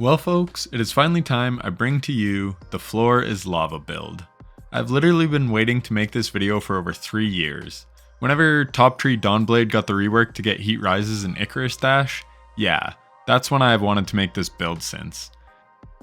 Well folks, it is finally time I bring to you the Floor is Lava build. I've literally been waiting to make this video for over 3 years. Whenever Top Tree Dawnblade got the rework to get Heat Rises and Icarus Dash, yeah, that's when I have wanted to make this build since.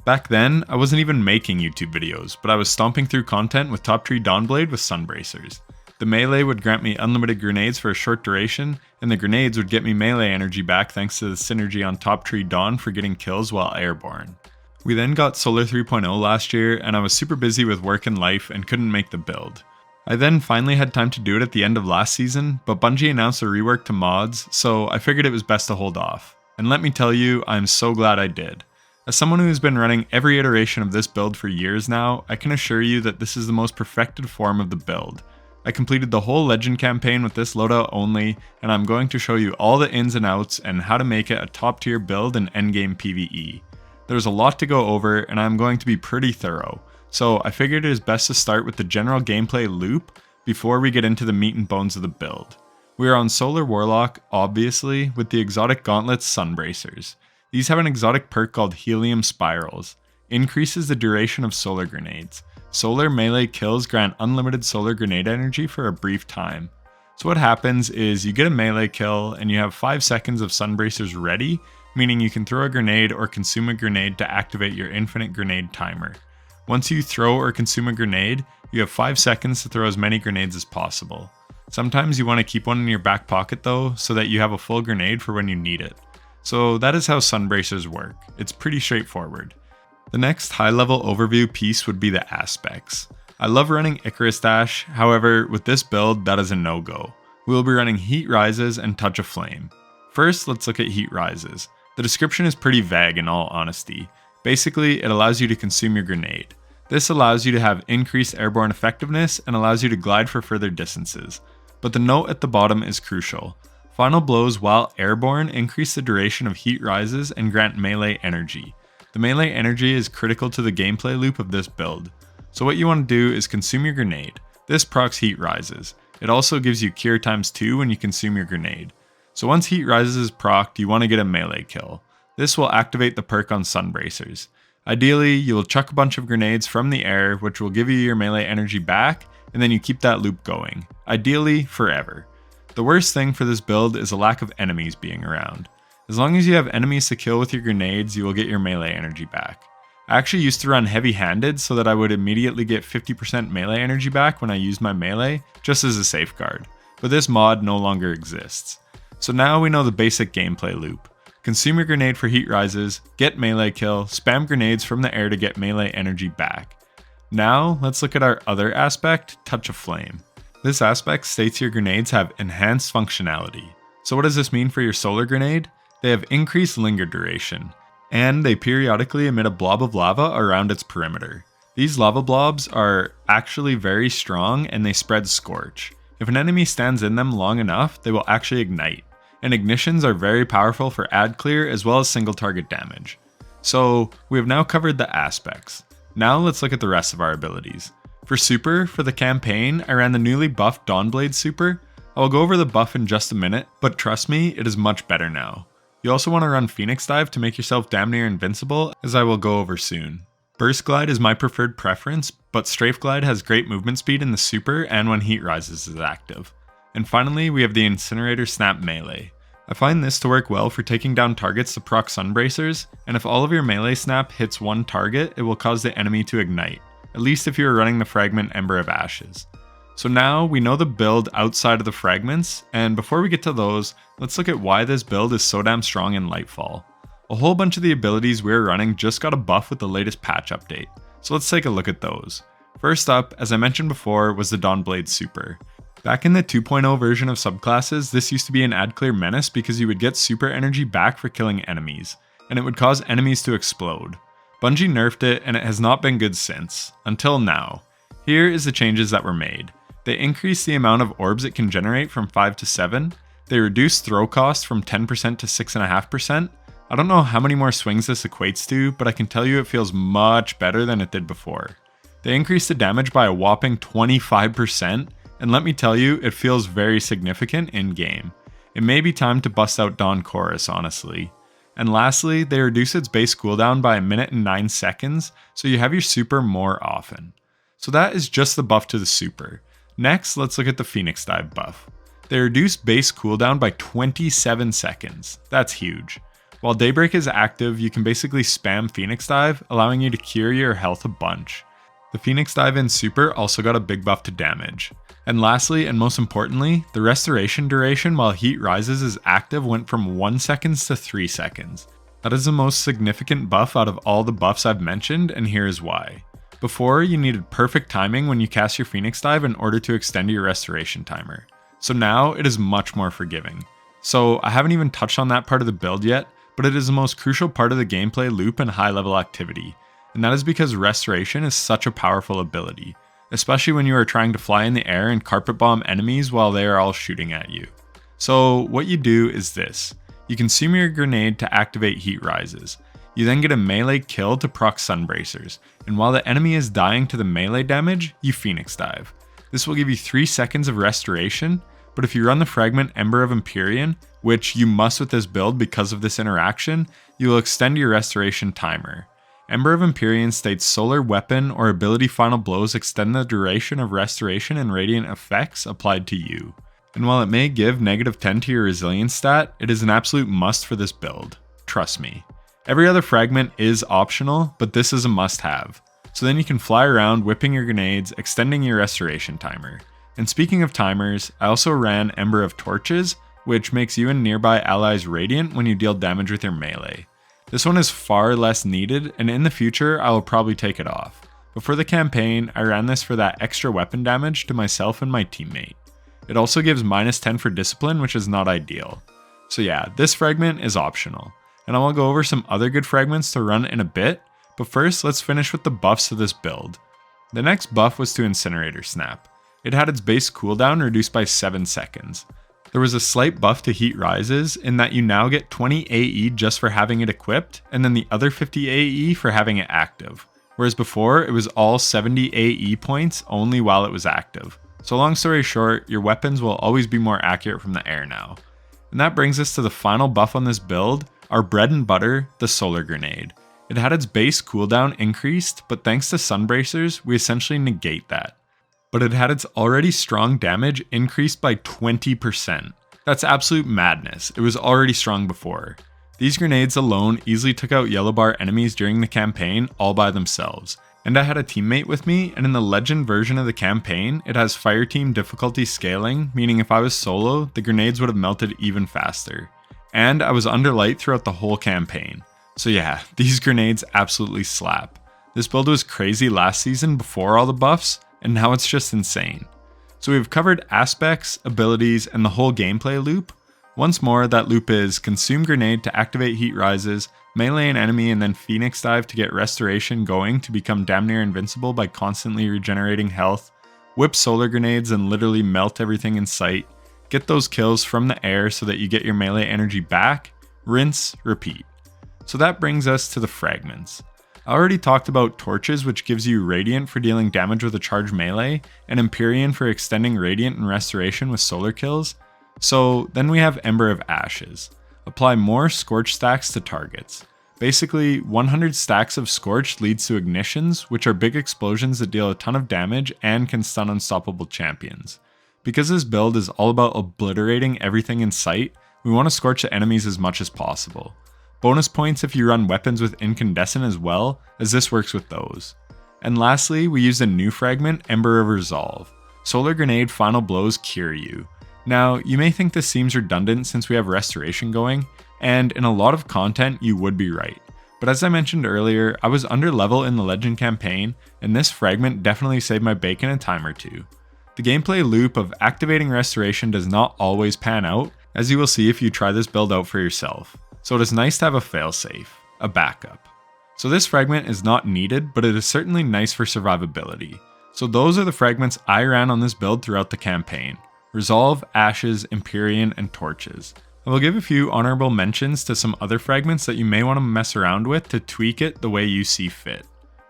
Back then, I wasn't even making YouTube videos, but I was stomping through content with Top Tree Dawnblade with Sunbracers. The melee would grant me unlimited grenades for a short duration, and the grenades would get me melee energy back thanks to the synergy on Top Tree Dawn for getting kills while airborne. We then got Solar 3.0 last year, and I was super busy with work and life and couldn't make the build. I then finally had time to do it at the end of last season, but Bungie announced a rework to mods, so I figured it was best to hold off. And let me tell you, I'm so glad I did. As someone who has been running every iteration of this build for years now, I can assure you that this is the most perfected form of the build. I completed the whole Legend campaign with this loadout only, and I'm going to show you all the ins and outs and how to make it a top tier build in endgame PvE. There's a lot to go over, and I'm going to be pretty thorough, so I figured it is best to start with the general gameplay loop before we get into the meat and bones of the build. We are on Solar Warlock, obviously, with the exotic gauntlets Sunbracers. These have an exotic perk called Helium Spirals. Increases the duration of solar grenades. Solar melee kills grant unlimited solar grenade energy for a brief time. So what happens is you get a melee kill and you have 5 seconds of Sunbracers ready, meaning you can throw a grenade or consume a grenade to activate your infinite grenade timer. Once you throw or consume a grenade, you have 5 seconds to throw as many grenades as possible. Sometimes you want to keep one in your back pocket though, so that you have a full grenade for when you need it. So that is how Sunbracers work. It's pretty straightforward. The next high-level overview piece would be the aspects. I love running Icarus Dash, however, with this build, that is a no-go. We will be running Heat Rises and Touch of Flame. First, let's look at Heat Rises. The description is pretty vague in all honesty. Basically, it allows you to consume your grenade. This allows you to have increased airborne effectiveness and allows you to glide for further distances. But the note at the bottom is crucial. Final blows while airborne increase the duration of Heat Rises and grant melee energy. The melee energy is critical to the gameplay loop of this build. So what you want to do is consume your grenade. This procs Heat Rises. It also gives you Cure ×2 when you consume your grenade. So once Heat Rises is procced, you want to get a melee kill. This will activate the perk on Sunbracers. Ideally, you will chuck a bunch of grenades from the air, which will give you your melee energy back, and then you keep that loop going. Ideally, forever. The worst thing for this build is a lack of enemies being around. As long as you have enemies to kill with your grenades, you will get your melee energy back. I actually used to run heavy-handed so that I would immediately get 50% melee energy back when I used my melee, just as a safeguard, but this mod no longer exists. So now we know the basic gameplay loop. Consume your grenade for Heat Rises, get melee kill, spam grenades from the air to get melee energy back. Now let's look at our other aspect, Touch of Flame. This aspect states your grenades have enhanced functionality. So what does this mean for your solar grenade? They have increased linger duration, and they periodically emit a blob of lava around its perimeter. These lava blobs are actually very strong and they spread scorch. If an enemy stands in them long enough, they will actually ignite, and ignitions are very powerful for ad clear as well as single target damage. So we have now covered the aspects. Now let's look at the rest of our abilities. For super, for the campaign, I ran the newly buffed Dawnblade super. I will go over the buff in just a minute, but trust me, it is much better now. You also want to run Phoenix Dive to make yourself damn near invincible, as I will go over soon. Burst Glide is my preferred preference, but Strafe Glide has great movement speed in the super and when Heat Rises is active. And finally, we have the Incinerator Snap melee. I find this to work well for taking down targets to proc Sunbracers, and if all of your melee snap hits one target, it will cause the enemy to ignite, at least if you are running the Fragment Ember of Ashes. So now we know the build outside of the fragments, and before we get to those, let's look at why this build is so damn strong in Lightfall. A whole bunch of the abilities we're running just got a buff with the latest patch update, so let's take a look at those. First up, as I mentioned before, was the Dawnblade super. Back in the 2.0 version of subclasses, this used to be an ad clear menace because you would get super energy back for killing enemies, and it would cause enemies to explode. Bungie nerfed it and it has not been good since, until now. Here is the changes that were made. They increased the amount of orbs it can generate from 5 to 7. They reduced throw cost from 10% to 6.5%. I don't know how many more swings this equates to, but I can tell you it feels much better than it did before. They increased the damage by a whopping 25%, and let me tell you, it feels very significant in game. It may be time to bust out Dawn Chorus, honestly. And lastly, they reduce its base cooldown by 1 minute and 9 seconds, so you have your super more often. So that is just the buff to the super. Next, let's look at the Phoenix Dive buff. They reduce base cooldown by 27 seconds. That's huge. While Daybreak is active, you can basically spam Phoenix Dive, allowing you to cure your health a bunch. The Phoenix Dive in Super also got a big buff to damage. And lastly, and most importantly, the restoration duration while Heat Rises is active went from 1 second to 3 seconds. That is the most significant buff out of all the buffs I've mentioned, and here is why. Before, you needed perfect timing when you cast your Phoenix Dive in order to extend your restoration timer. So now it is much more forgiving. So I haven't even touched on that part of the build yet, but it is the most crucial part of the gameplay loop and high level activity. And that is because restoration is such a powerful ability, especially when you are trying to fly in the air and carpet bomb enemies while they are all shooting at you. So what you do is this. You consume your grenade to activate Heat Rises. You then get a melee kill to proc Sunbracers, and while the enemy is dying to the melee damage, you Phoenix Dive. This will give you 3 seconds of restoration, but if you run the fragment Ember of Empyrean, which you must with this build because of this interaction, you will extend your restoration timer. Ember of Empyrean states solar weapon or ability final blows extend the duration of restoration and radiant effects applied to you. And while it may give -10 to your resilience stat, it is an absolute must for this build. Trust me. Every other fragment is optional, but this is a must-have. So then you can fly around whipping your grenades, extending your restoration timer. And speaking of timers, I also ran Ember of Torches, which makes you and nearby allies radiant when you deal damage with your melee. This one is far less needed, and in the future I will probably take it off. But for the campaign, I ran this for that extra weapon damage to myself and my teammate. It also gives -10 for discipline, which is not ideal. So yeah, this fragment is optional. And I will go over some other good fragments to run in a bit, but first let's finish with the buffs to this build. The next buff was to Incinerator Snap. It had its base cooldown reduced by 7 seconds. There was a slight buff to Heat Rises in that you now get 20 AE just for having it equipped, and then the other 50 AE for having it active. Whereas before, it was all 70 AE points only while it was active. So long story short, your weapons will always be more accurate from the air now. And that brings us to the final buff on this build, our bread and butter, the Solar Grenade. It had its base cooldown increased, but thanks to Sunbracers, we essentially negate that. But it had its already strong damage increased by 20%. That's absolute madness. It was already strong before. These grenades alone easily took out yellow bar enemies during the campaign all by themselves. And I had a teammate with me, and in the legend version of the campaign, it has fireteam difficulty scaling, meaning if I was solo, the grenades would have melted even faster. And I was under light throughout the whole campaign. So yeah, these grenades absolutely slap. This build was crazy last season before all the buffs, and now it's just insane. So we've covered aspects, abilities, and the whole gameplay loop. Once more, that loop is consume grenade to activate Heat Rises, melee an enemy and then Phoenix Dive to get restoration going to become damn near invincible by constantly regenerating health, whip solar grenades and literally melt everything in sight, get those kills from the air so that you get your melee energy back, rinse, repeat. So that brings us to the fragments. I already talked about Torches, which gives you Radiant for dealing damage with a charged melee, and Empyrean for extending Radiant and Restoration with solar kills. So then we have Ember of Ashes. Apply more Scorch stacks to targets. Basically, 100 stacks of Scorch leads to Ignitions, which are big explosions that deal a ton of damage and can stun unstoppable champions. Because this build is all about obliterating everything in sight, we want to scorch the enemies as much as possible. Bonus points if you run weapons with incandescent as well, as this works with those. And lastly, we used a new fragment, Ember of Resolve. Solar Grenade final blows cure you. Now, you may think this seems redundant since we have restoration going, and in a lot of content you would be right. But as I mentioned earlier, I was under level in the Legend campaign, and this fragment definitely saved my bacon a time or two. The gameplay loop of activating restoration does not always pan out, as you will see if you try this build out for yourself. So it is nice to have a failsafe, a backup. So this fragment is not needed, but it is certainly nice for survivability. So those are the fragments I ran on this build throughout the campaign. Resolve, Ashes, Empyrean, and Torches. I will give a few honorable mentions to some other fragments that you may want to mess around with to tweak it the way you see fit.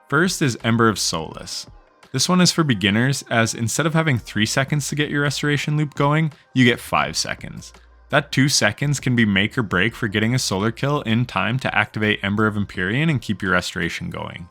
First is Ember of Solace. This one is for beginners, as instead of having 3 seconds to get your restoration loop going, you get 5 seconds. That 2 seconds can be make or break for getting a solar kill in time to activate Ember of Empyrean and keep your restoration going.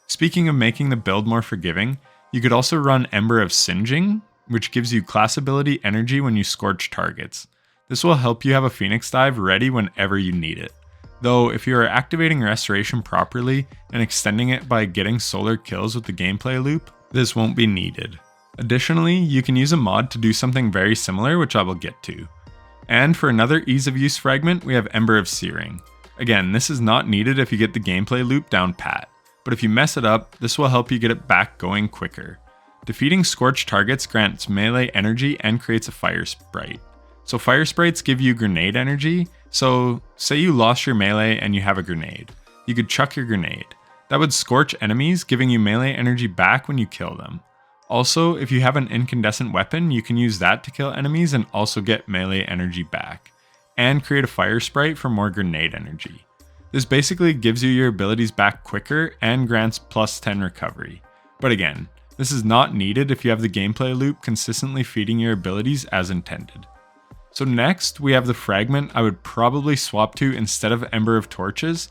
Speaking of making the build more forgiving, you could also run Ember of Singeing, which gives you class ability energy when you scorch targets. This will help you have a Phoenix Dive ready whenever you need it. Though if you are activating restoration properly and extending it by getting solar kills with the gameplay loop, this won't be needed. Additionally, you can use a mod to do something very similar, which I will get to. And for another ease of use fragment, we have Ember of Searing. Again, this is not needed if you get the gameplay loop down pat, but if you mess it up, this will help you get it back going quicker. Defeating scorched targets grants melee energy and creates a fire sprite. So fire sprites give you grenade energy, so say you lost your melee and you have a grenade. You could chuck your grenade. That would scorch enemies, giving you melee energy back when you kill them. Also, if you have an incandescent weapon, you can use that to kill enemies and also get melee energy back, and create a fire sprite for more grenade energy. This basically gives you your abilities back quicker and grants plus 10 recovery. But again, this is not needed if you have the gameplay loop consistently feeding your abilities as intended. So next, we have the fragment I would probably swap to instead of Ember of Torches.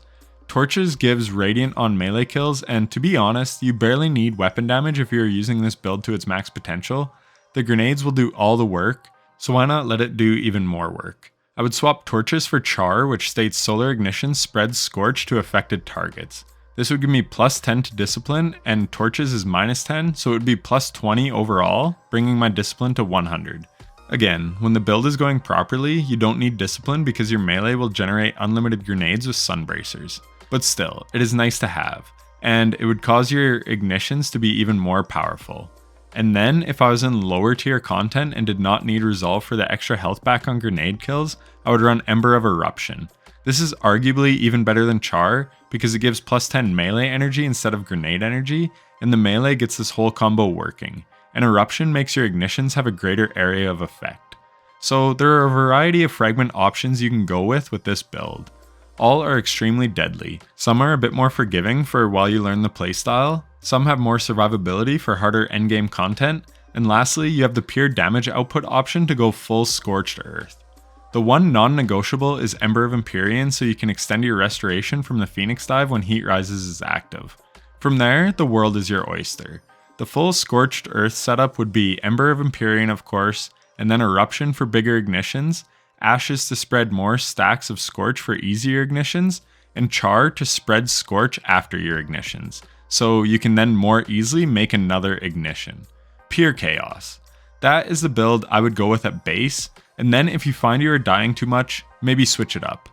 Torches gives Radiant on melee kills, and to be honest, you barely need weapon damage if you're using this build to its max potential. The grenades will do all the work, so why not let it do even more work? I would swap Torches for Char, which states Solar Ignition spreads Scorch to affected targets. This would give me plus 10 to Discipline, and Torches is minus 10, so it would be plus 20 overall, bringing my Discipline to 100. Again, when the build is going properly, you don't need Discipline because your melee will generate unlimited grenades with Sunbracers. But still, it is nice to have, and it would cause your ignitions to be even more powerful. And then, if I was in lower tier content and did not need resolve for the extra health back on grenade kills, I would run Ember of Eruption. This is arguably even better than Char, because it gives plus 10 melee energy instead of grenade energy, and the melee gets this whole combo working, and Eruption makes your ignitions have a greater area of effect. So there are a variety of fragment options you can go with this build. All are extremely deadly. Some are a bit more forgiving for while you learn the playstyle, some have more survivability for harder endgame content, and lastly, you have the pure damage output option to go full Scorched Earth. The one non-negotiable is Ember of Empyrean, so you can extend your restoration from the Phoenix Dive when Heat Rises is active. From there, the world is your oyster. The full Scorched Earth setup would be Ember of Empyrean of course, and then Eruption for bigger ignitions, Ashes to spread more stacks of Scorch for easier ignitions, and Char to spread Scorch after your ignitions, so you can then more easily make another ignition. Pure chaos. That is the build I would go with at base, and then if you find you are dying too much, maybe switch it up.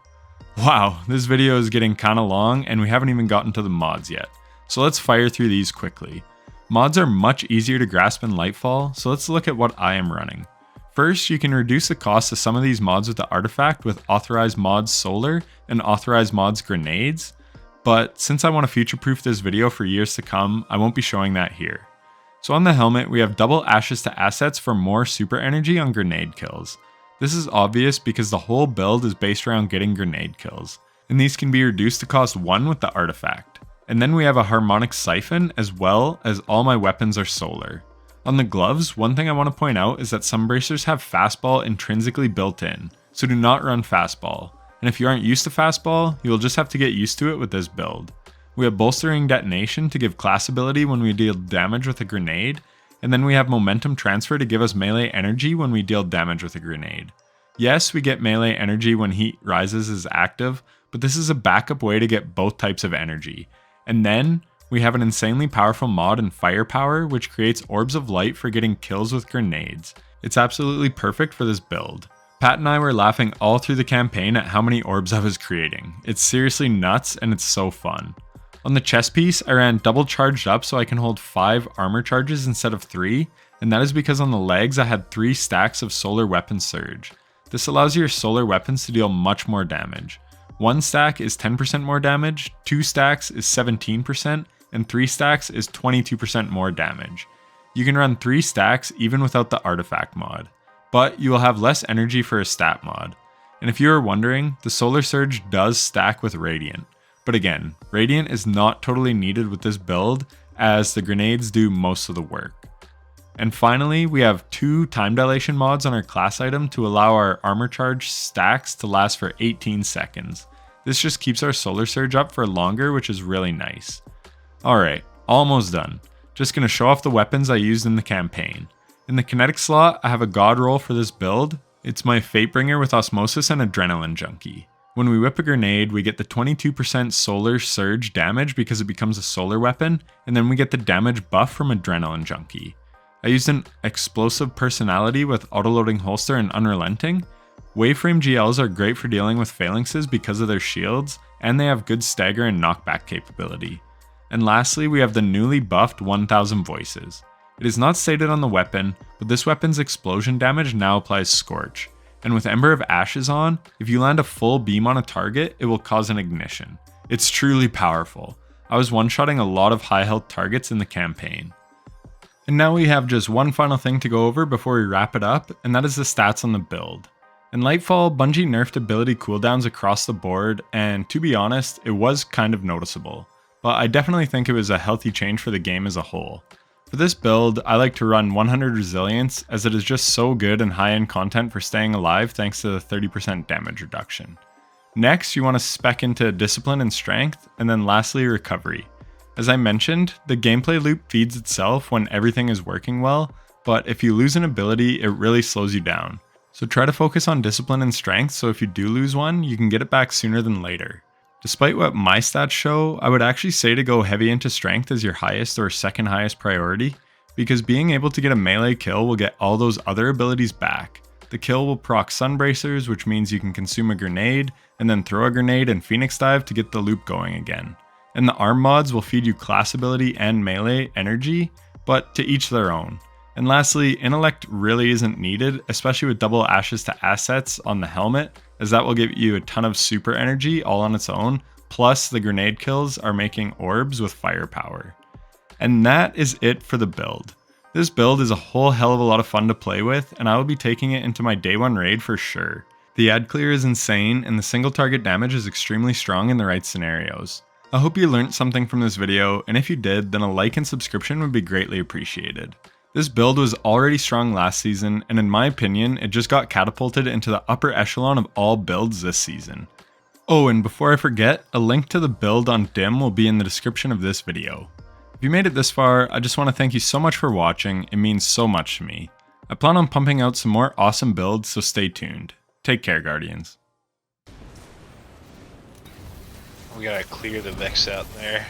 Wow, this video is getting kinda long and we haven't even gotten to the mods yet, so let's fire through these quickly. Mods are much easier to grasp in Lightfall, so let's look at what I am running. First, you can reduce the cost of some of these mods with the artifact with Authorized Mods Solar and Authorized Mods Grenades, but since I want to future-proof this video for years to come, I won't be showing that here. So on the helmet, we have double Ashes to Assets for more super energy on grenade kills. This is obvious because the whole build is based around getting grenade kills, and these can be reduced to cost 1 with the artifact. And then we have a Harmonic Siphon as well as all my weapons are solar. On the gloves, one thing I want to point out is that Sunbracers have fastball intrinsically built in, so do not run fastball, and if you aren't used to fastball, you will just have to get used to it with this build. We have Bolstering Detonation to give class ability when we deal damage with a grenade, and then we have Momentum Transfer to give us melee energy when we deal damage with a grenade. Yes, we get melee energy when Heat Rises is active, but this is a backup way to get both types of energy. And then, we have an insanely powerful mod in Firepower, which creates orbs of light for getting kills with grenades. It's absolutely perfect for this build. Pat and I were laughing all through the campaign at how many orbs I was creating. It's seriously nuts and it's so fun. On the chest piece, I ran double charged up so I can hold 5 armor charges instead of 3, and that is because on the legs I had 3 stacks of Solar Weapon Surge. This allows your solar weapons to deal much more damage. 1 stack is 10% more damage, 2 stacks is 17%, and 3 stacks is 22% more damage. You can run 3 stacks even without the artifact mod, but you will have less energy for a stat mod. And if you are wondering, the Solar Surge does stack with Radiant. But again, Radiant is not totally needed with this build, as the grenades do most of the work. And finally, we have 2 time dilation mods on our class item to allow our armor charge stacks to last for 18 seconds. This just keeps our solar surge up for longer, which is really nice. Alright, almost done. Just gonna show off the weapons I used in the campaign. In the kinetic slot, I have a god roll for this build. It's my Fatebringer with Osmosis and Adrenaline Junkie. When we whip a grenade, we get the 22% solar surge damage because it becomes a solar weapon, and then we get the damage buff from Adrenaline Junkie. I used an explosive personality with autoloading holster and unrelenting. Waveframe GLs are great for dealing with phalanxes because of their shields, and they have good stagger and knockback capability. And lastly, we have the newly buffed 1000 voices. It is not stated on the weapon, but this weapon's explosion damage now applies Scorch. And with Ember of Ashes on, if you land a full beam on a target, it will cause an ignition. It's truly powerful. I was one-shotting a lot of high health targets in the campaign. And now we have just one final thing to go over before we wrap it up, and that is the stats on the build. In Lightfall, Bungie nerfed ability cooldowns across the board, and to be honest, it was kind of noticeable. But I definitely think it was a healthy change for the game as a whole. For this build, I like to run 100 Resilience as it is just so good and high-end content for staying alive thanks to the 30% damage reduction. Next, you want to spec into Discipline and Strength, and then lastly Recovery. As I mentioned, the gameplay loop feeds itself when everything is working well, but if you lose an ability, it really slows you down. So try to focus on Discipline and Strength so if you do lose one, you can get it back sooner than later. Despite what my stats show, I would actually say to go heavy into Strength as your highest or second highest priority, because being able to get a melee kill will get all those other abilities back. The kill will proc Sunbracers, which means you can consume a grenade, and then throw a grenade and Phoenix Dive to get the loop going again. And the arm mods will feed you class ability and melee energy, but to each their own. And lastly, Intellect really isn't needed, especially with double Ashes to assets on the helmet, as that will give you a ton of super energy all on its own, plus the grenade kills are making orbs with firepower. And that is it for the build. This build is a whole hell of a lot of fun to play with, and I will be taking it into my day 1 raid for sure. The ad clear is insane, and the single target damage is extremely strong in the right scenarios. I hope you learned something from this video, and if you did, then a like and subscription would be greatly appreciated. This build was already strong last season, and in my opinion, it just got catapulted into the upper echelon of all builds this season. Oh, and before I forget, a link to the build on Dim will be in the description of this video. If you made it this far, I just want to thank you so much for watching, it means so much to me. I plan on pumping out some more awesome builds, so stay tuned. Take care, Guardians. We gotta clear the Vex out there.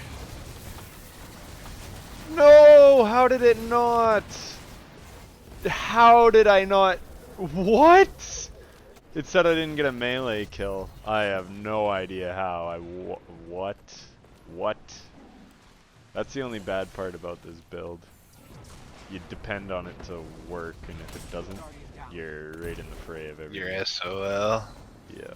No! How did it not? How did I not? What? It said I didn't get a melee kill. I have no idea how. What? What? That's the only bad part about this build. You depend on it to work, and if it doesn't, you're right in the fray of everything. Your SOL. Yeah.